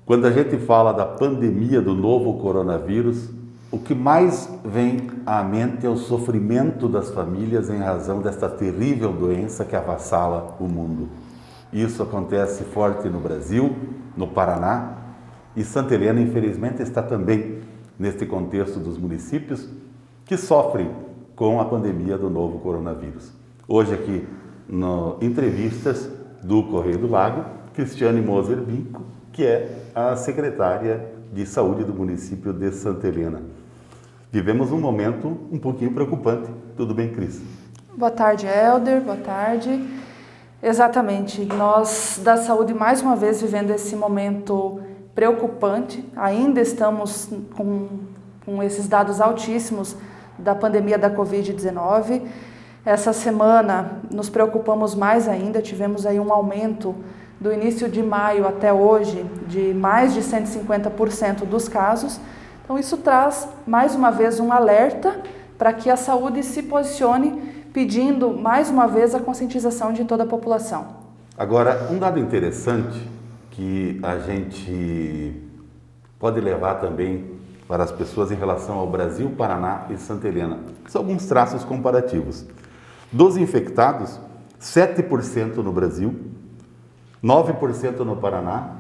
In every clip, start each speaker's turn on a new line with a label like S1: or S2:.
S1: Quando a gente fala da pandemia do novo coronavírus, o que mais vem à mente é o sofrimento das famílias em razão desta terrível doença que avassala o mundo. Isso acontece forte no Brasil, no Paraná, e Santa Helena, infelizmente, está também neste contexto dos municípios que sofrem com a pandemia do novo coronavírus. Hoje aqui, no Entrevistas do Correio do Lago, Cristiane Moser Binco, que é a secretária de saúde do município de Santa Helena. Vivemos um momento um pouquinho preocupante. Tudo bem, Cris?
S2: Boa tarde, Helder. Boa tarde. Exatamente. Nós da saúde, mais uma vez, vivendo esse momento preocupante. Ainda estamos com esses dados altíssimos da pandemia da Covid-19. Essa semana nos preocupamos mais ainda. Tivemos aí um aumento do início de maio até hoje de mais de 150% dos casos. Então isso traz mais uma vez um alerta para que a saúde se posicione, pedindo mais uma vez a conscientização de toda a população. Agora, um dado interessante que a gente pode levar também para as pessoas em relação ao Brasil, Paraná e Santa Helena são alguns traços comparativos. Dos infectados, 7% no Brasil, 9% no Paraná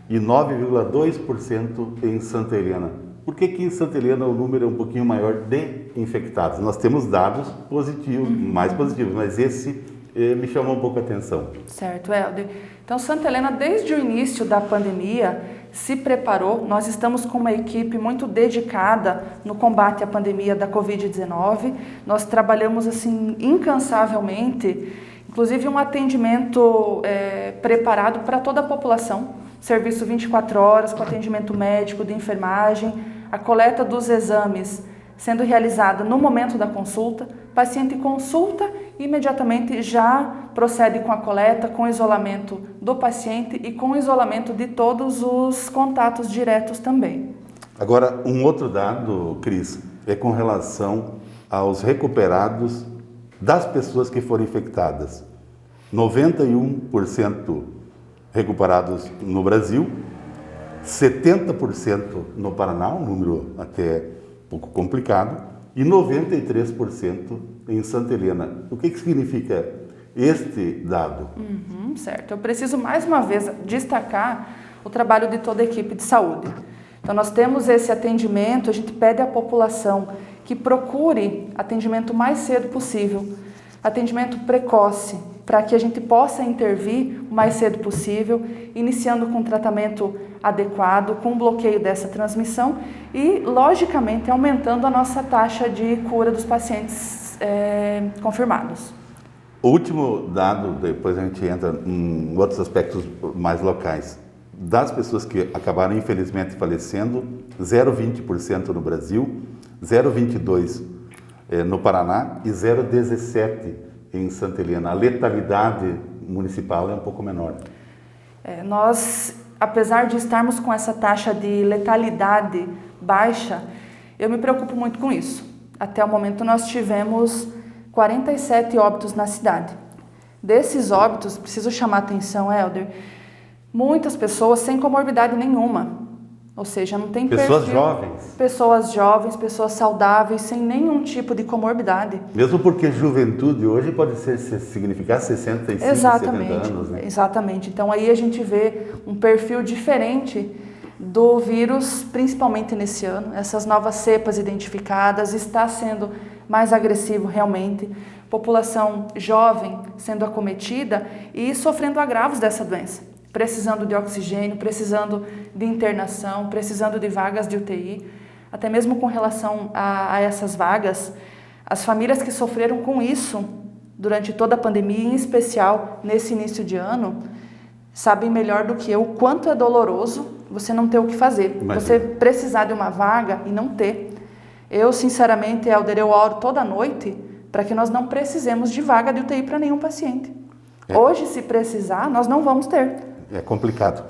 S2: e 9,2% em Santa Helena. Por que em Santa Helena o número é um pouquinho maior de infectados? Nós temos dados positivos, mais positivos, mas esse me chamou um pouco a atenção. Certo, Helder. Então, Santa Helena, desde o início da pandemia, se preparou. Nós estamos com uma equipe muito dedicada no combate à pandemia da Covid-19. Nós trabalhamos assim incansavelmente, inclusive um atendimento preparado para toda a população, serviço 24 horas com atendimento médico, de enfermagem, a coleta dos exames sendo realizada no momento da consulta, paciente consulta e imediatamente já procede com a coleta, com o isolamento do paciente e com o isolamento de todos os contatos diretos também. Agora, um outro dado, Cris, é com relação aos recuperados das pessoas que foram infectadas. 91% recuperados no Brasil, 70% no Paraná, um número até um pouco complicado, e 93% em Santa Helena. O que significa este dado? Certo. Eu preciso mais uma vez destacar o trabalho de toda a equipe de saúde. Então nós temos esse atendimento, a gente pede à população que procure atendimento o mais cedo possível, atendimento precoce, para que a gente possa intervir o mais cedo possível, iniciando com um tratamento adequado, com o bloqueio dessa transmissão e, logicamente, aumentando a nossa taxa de cura dos pacientes confirmados. O último dado, depois a gente entra em outros aspectos mais locais. Das pessoas que acabaram, infelizmente, falecendo, 0,20% no Brasil, 0,22% no Paraná e 0,17% em Santa Helena. A letalidade municipal é um pouco menor. Nós, apesar de estarmos com essa taxa de letalidade baixa, eu me preocupo muito com isso. Até o momento nós tivemos 47 óbitos na cidade. Desses óbitos, preciso chamar a atenção, Helder, muitas pessoas sem comorbidade nenhuma. Ou seja, não tem
S1: pessoas
S2: perfil,
S1: jovens. Pessoas jovens, pessoas saudáveis, sem nenhum tipo de comorbidade. Mesmo porque juventude hoje pode significar 65,
S2: exatamente,
S1: 70 anos, né?
S2: Exatamente. Então aí a gente vê um perfil diferente do vírus, principalmente nesse ano. Essas novas cepas identificadas, está sendo mais agressivo realmente. População jovem sendo acometida e sofrendo agravos dessa doença. Precisando de oxigênio, precisando de internação, precisando de vagas de UTI. Até mesmo com relação a essas vagas, as famílias que sofreram com isso durante toda a pandemia, em especial nesse início de ano, sabem melhor do que eu o quanto é doloroso você não ter o que fazer. Imagina. Você precisar de uma vaga e não ter. Eu, sinceramente, Helder, eu oro toda noite para que nós não precisemos de vaga de UTI para nenhum paciente. Hoje, se precisar, nós não vamos ter.
S1: É complicado.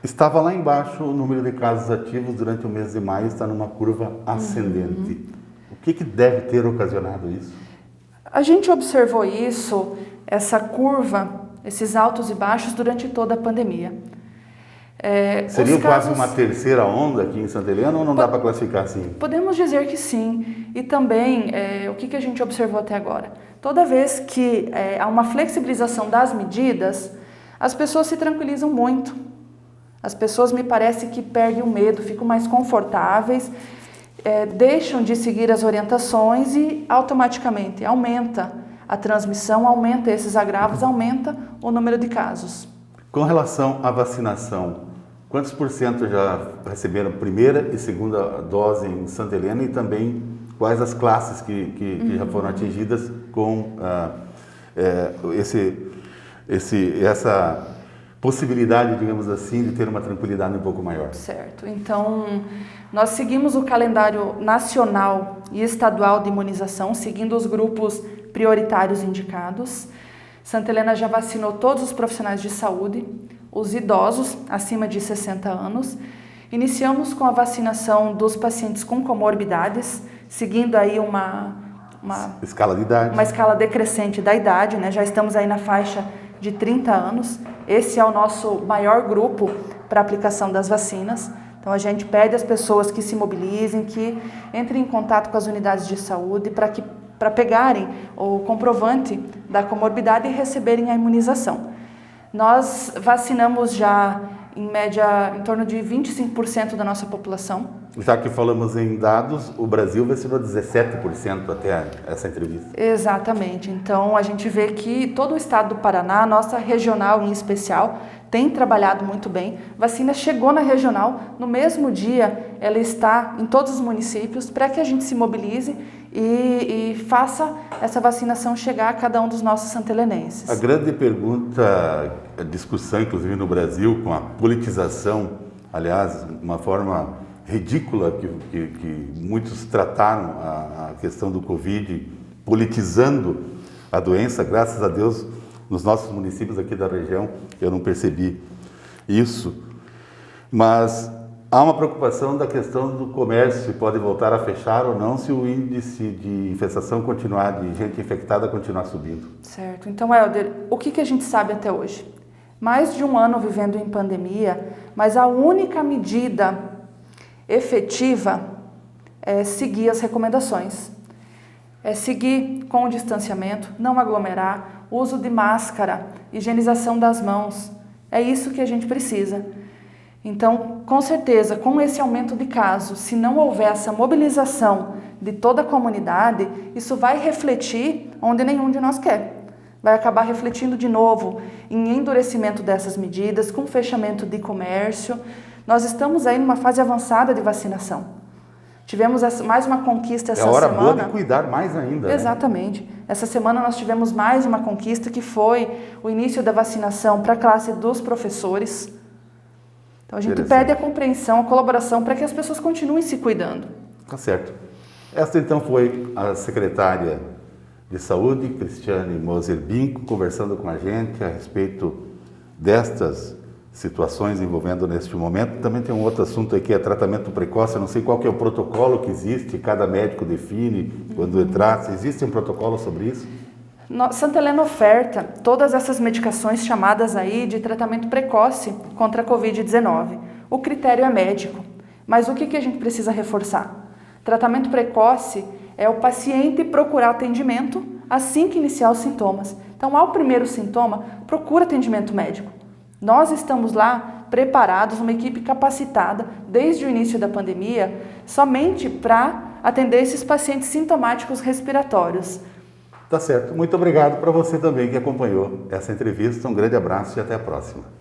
S1: Estava lá embaixo o número de casos ativos durante o mês de maio, está numa curva ascendente. O que deve ter ocasionado isso?
S2: A gente observou isso, essa curva, esses altos e baixos durante toda a pandemia.
S1: Seria quase uma terceira onda aqui em Santa Helena ou não dá para classificar assim?
S2: Podemos dizer que sim. E também, o que a gente observou até agora? Toda vez que há uma flexibilização das medidas, as pessoas se tranquilizam muito. As pessoas, me parece que perdem o medo, ficam mais confortáveis, deixam de seguir as orientações e automaticamente aumenta a transmissão, aumenta esses agravos, aumenta o número de casos.
S1: Com relação à vacinação, quantos por cento já receberam primeira e segunda dose em Santa Helena e também quais as classes que já foram atingidas com essa possibilidade, digamos assim, de ter uma tranquilidade um pouco maior?
S2: Certo. Então, nós seguimos o calendário nacional e estadual de imunização, seguindo os grupos prioritários indicados. Santa Helena já vacinou todos os profissionais de saúde, os idosos acima de 60 anos. Iniciamos com a vacinação dos pacientes com comorbidades, seguindo aí uma
S1: escala de idade.
S2: Uma escala decrescente da idade, né? Já estamos aí na faixa de 30 anos. Esse é o nosso maior grupo para aplicação das vacinas. Então a gente pede às pessoas que se mobilizem, que entrem em contato com as unidades de saúde para pegarem o comprovante da comorbidade e receberem a imunização. Nós vacinamos já, em média, em torno de 25% da nossa população.
S1: Já que falamos em dados, o Brasil vacinou 17% até essa entrevista.
S2: Exatamente. Então, a gente vê que todo o estado do Paraná, nossa regional em especial, tem trabalhado muito bem. A vacina chegou na regional, no mesmo dia ela está em todos os municípios para que a gente se mobilize e faça essa vacinação chegar a cada um dos nossos santelenenses.
S1: A grande pergunta, a discussão inclusive no Brasil, com a politização, aliás, uma forma ridícula que muitos trataram a questão do Covid, politizando a doença. Graças a Deus, nos nossos municípios aqui da região, eu não percebi isso. Mas há uma preocupação da questão do comércio, se pode voltar a fechar ou não, se o índice de infestação continuar, de gente infectada continuar subindo.
S2: Certo. Então, Helder, o que a gente sabe até hoje? Mais de um ano vivendo em pandemia, mas a única medida efetiva é seguir as recomendações. É seguir com o distanciamento, não aglomerar, uso de máscara, higienização das mãos. É isso que a gente precisa. Então, com certeza, com esse aumento de casos, se não houver essa mobilização de toda a comunidade, isso vai refletir onde nenhum de nós quer. Vai acabar refletindo de novo em endurecimento dessas medidas, com fechamento de comércio. Nós estamos aí numa fase avançada de vacinação. Tivemos mais uma conquista essa semana.
S1: É hora boa de cuidar mais ainda.
S2: Exatamente. Né? Essa semana nós tivemos mais uma conquista que foi o início da vacinação para a classe dos professores. Então a gente pede a compreensão, a colaboração para que as pessoas continuem se cuidando.
S1: Tá certo. Esta então foi a secretária de Saúde, Cristiane Moser Binco, conversando com a gente a respeito destas situações envolvendo neste momento. Também tem um outro assunto aqui, é tratamento precoce. Eu não sei qual que é o protocolo que existe, cada médico define quando entrar. Se existe um protocolo sobre isso?
S2: Santa Helena oferta todas essas medicações chamadas aí de tratamento precoce contra a Covid-19. O critério é médico, mas o que a gente precisa reforçar? Tratamento precoce é o paciente procurar atendimento assim que iniciar os sintomas. Então, ao primeiro sintoma, procura atendimento médico. Nós estamos lá preparados, uma equipe capacitada desde o início da pandemia, somente para atender esses pacientes sintomáticos respiratórios.
S1: Tá certo. Muito obrigado para você também que acompanhou essa entrevista. Um grande abraço e até a próxima.